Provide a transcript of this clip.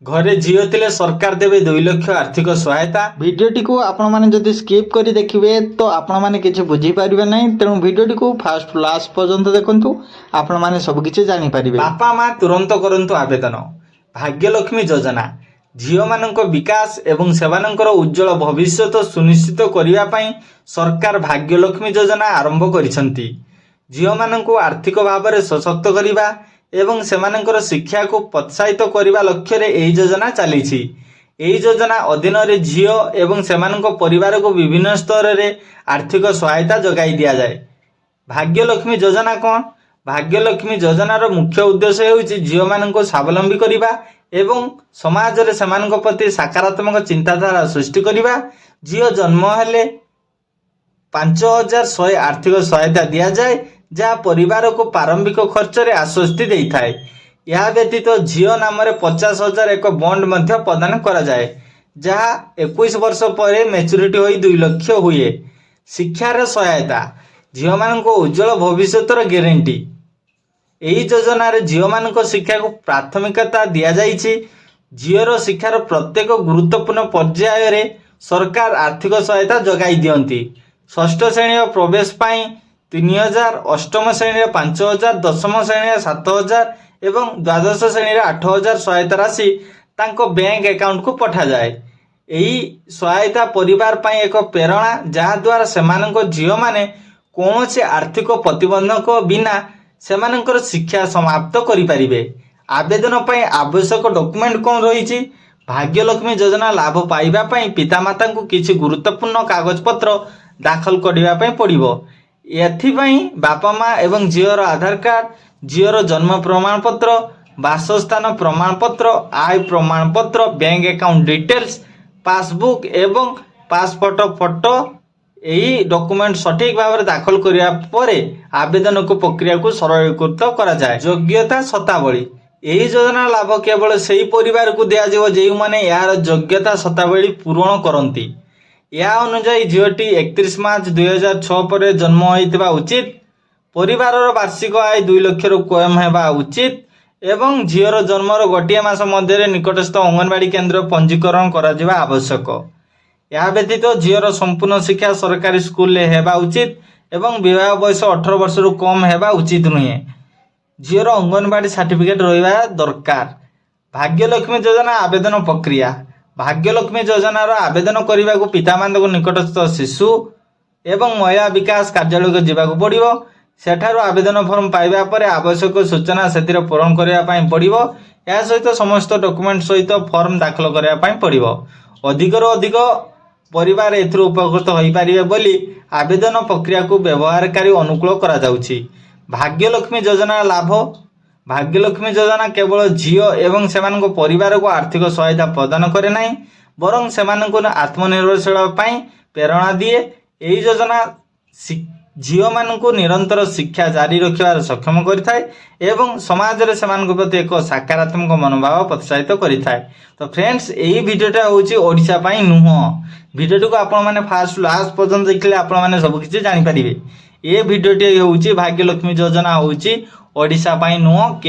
घरे झील थिले सरकार देवे 2 लाख आर्थिक सहायता। भिडियोटी को आपण माने जदि स्किप करी देखिबे तो आपण माने किछि बुझी पारिबे नै, तेणु भिडियोटी को फास्ट लास्ट पर्यंत देखंतु, आपण माने सब किछि जानि पारिबे। बापा माँ तुरंत करंतु आवेदन। भाग्यलक्ष्मी योजना झील मानक विकास एवं सेवानंकर उज्जवल भविष्य सुनिश्चित करिवा पई सरकार भाग्यलक्ष्मी योजना आरंभ करिसंती। झील मानक आर्थिक भाव में सशक्त करिवा एवं सेमानंकर शिक्षा को प्रोत्साहित करने लक्ष्य रे एही योजना चली। एही योजना अधीन रे झील एवं सेमानंक परिवार को विभिन्न स्तर रे आर्थिक सहायता जगाई दिया जाए। भाग्यलक्ष्मी योजना कौन? भाग्यलक्ष्मी योजनार मुख्य उद्देश्य होउछि झील मानंको स्वावलंबी करिवा एवं समाज रे सेमानंक प्रति सकारात्मक चिंताधारा सृष्टि करिवा। झील जन्म हेले 5100 आर्थिक सहायता दिया जाए, जहाँ परिवार को प्रारंभिक खर्च रे आश्वस्ति देई थाए। यह व्यतीत झील नाम 50,000 एक बॉन्ड मध्य प्रदान करा जाए, जहाँ 21 वर्ष पर मैच्योरिटी होई 2 लाख हुए। शिक्षार सहायता झील मानक उज्जवल भविष्यर ग्यारंटी। एही योजना रे झील मानक शिक्षा को प्राथमिकता दिया जाइछि। झीलर शिक्षार प्रत्येक गुरुत्वपूर्ण पर्याय रे सरकार आर्थिक सहायता जगाई दियंती। षष्ठ श्रेणी प्रवेश पाई 3000, अष्टम श्रेणी 5000, दशम श्रेणी 7000 एवं द्वादश श्रेणी 8000 सहायता राशि तांको बैंक अकाउंट को पठा जाए। एही सहायता परिवार पाई एक प्रेरणा, जहा द्वारा सेमानंको झील माने कौनसी आर्थिक प्रतिबंधक बिना सेमानंकर शिक्षा समाप्त करि परिबे। आवेदन पाई आवश्यक डॉक्यूमेंट कौन रही? भाग्यलक्ष्मी योजना लाभ पाइबा पाई पितामाता को किसी गुरुत्वपूर्ण कागज पत्र दाखल करबा पाई पड़िबो। एथिपाई बापा माँ एवं झीलर आधार कार्ड, झीलर जन्म प्रमाण पत्र, बासस्थान प्रमाण पत्र, आय प्रमाण पत्र, बैंक अकाउंट डिटेल्स, पासबुक एवं पासपोर्ट फोटो, यही डॉक्यूमेंट सठिक भाव में दाखल करिया परे आवेदन को प्रक्रिया को सरलीकृत करा जाए। योग्यता शतावली यही योजना लाभ केवल सही परिवार को दिया जाव जो माने यार योग्यता शतावली पूरण करती। या अनुसार झीलटी 31 मार्च 2006 पर जन्म होइतिबा उचित, परिवार वार्षिक आय 2 लाख रु कम हेबा उचित एवं झीलर जन्मर गोटे मास मध्य निकटस्थ अंगनवाड़ी केन्द्र पंजीकरण करा आवश्यक। यह व्यतीत झीलर संपूर्ण शिक्षा सरकारी स्कूल हेबा उचित एवं विवाह बयस 18 वर्ष रु कम हेबा उचित नुहे। झीलर अंगनवाड़ी सर्टिफिकेट रहिबा दरकार। भाग्यलक्ष्मी योजना आवेदन प्रक्रिया भाग्यलक्ष्मी योजनार आवेदन करने को पितामाता को निकटस्थ शिशु एवं महिला विकास कार्यालय को जावाक पड़ो। सेठारु आवेदन फॉर्म पाइबा परे आवश्यक सूचना से पूरण करने पड़ो। या सहित समस्त डॉक्यूमेंट सहित फॉर्म दाखल करने पड़ो। अधिकरू अधिक परिवार एथुर उपकृत हो पारे बोली आवेदन प्रक्रिया को व्यवहारकारी अनुकूल करा जाउछि। भाग्यलक्ष्मी योजना लाभ भाग्यलक्ष्मी योजना केवल झील एवं सेमानक परिवार को आर्थिक सहायता प्रदान करे नहीं, बरं सेमानक आत्मनिर्भरशील पाई प्रेरणा दिए। एही योजना झील मानक निरंतर शिक्षा जारी रखिबार सक्षम करिथाय एवं समाज रे सेमानक प्रति एक सकारात्मक मनोभाव प्रोत्साहित करिथाय। तो फ्रेंड्स एही भिडियोटा होची ओडिशा पाई नुह। भिडियोटी को आपण माने फास्ट लास्ट पर्यंत देखले आपण माने सब किछि जानि परिबे। ए भिडियोटी होची भाग्यलक्ष्मी योजना होची ओडिशा पाई नुह।